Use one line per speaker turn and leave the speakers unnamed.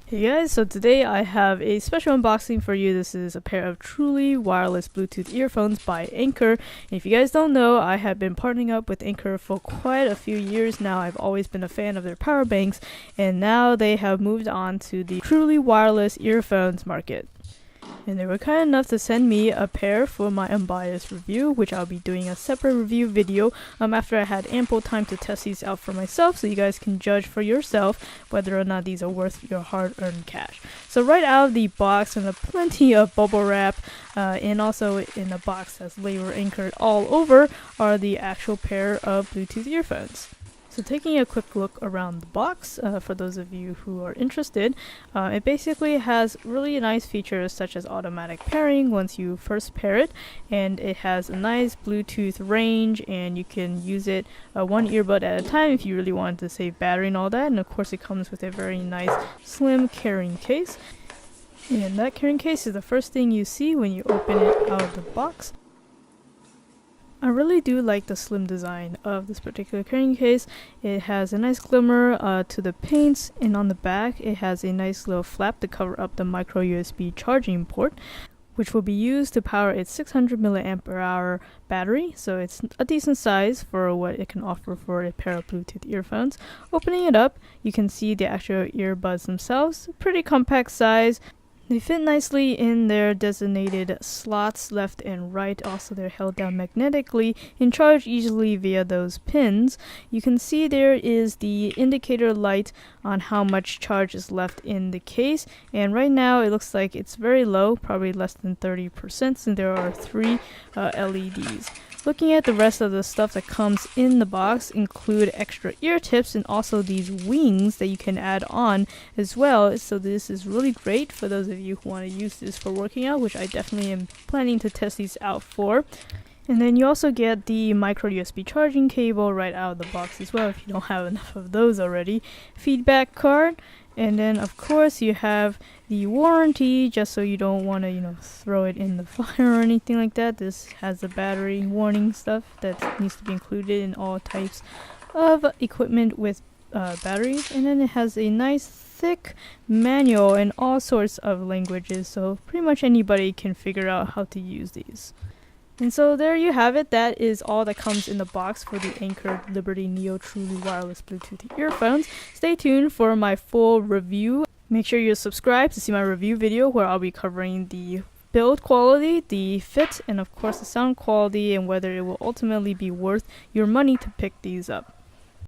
Hey guys, so today I have a special unboxing for you. This is a pair of truly wireless Bluetooth earphones by Anker. And if you guys don't know, I have been partnering up with Anker for quite a few years now. I've always been a fan of their power banks, and now they have moved on to the truly wireless earphones market. And they were kind enough to send me a pair for my unbiased review, which I'll be doing a separate review video after I had ample time to test these out for myself, so you guys can judge for yourself whether or not these are worth your hard-earned cash. So right out of the box, and plenty of bubble wrap, and also in the box that's label anchored all over, are the actual pair of Bluetooth earphones. So taking a quick look around the box, for those of you who are interested, it basically has really nice features such as automatic pairing once you first pair it, and it has a nice Bluetooth range, and you can use it one earbud at a time if you really wanted to save battery and all that. And of course it comes with a very nice slim carrying case, and that carrying case is the first thing you see when you open it out of the box. I really do like the slim design of this particular carrying case. It has a nice glimmer to the paints, and on the back it has a nice little flap to cover up the micro USB charging port, which will be used to power its 600 mAh battery, so it's a decent size for what it can offer for a pair of Bluetooth earphones. Opening it up, you can see the actual earbuds themselves. Pretty compact size. They fit nicely in their designated slots left and right. Also, they're held down magnetically and charged easily via those pins. You can see there is the indicator light on how much charge is left in the case, and right now it looks like it's very low, probably less than 30%, and there are 3 LEDs. Looking at the rest of the stuff that comes in the box include extra ear tips and also these wings that you can add on as well. So this is really great for those of you who want to use this for working out, which I definitely am planning to test these out for. And then you also get the micro USB charging cable right out of the box as well if you don't have enough of those already. Feedback card. And then of course you have the warranty, just so you don't want to throw it in the fire or anything like that. This has the battery warning stuff that needs to be included in all types of equipment with batteries. And then it has a nice thick manual in all sorts of languages, so pretty much anybody can figure out how to use these. And so there you have it. That is all that comes in the box for the Anker Liberty Neo Truly Wireless Bluetooth earphones. Stay tuned for my full review. Make sure you subscribe to see my review video where I'll be covering the build quality, the fit, and of course the sound quality, and whether it will ultimately be worth your money to pick these up.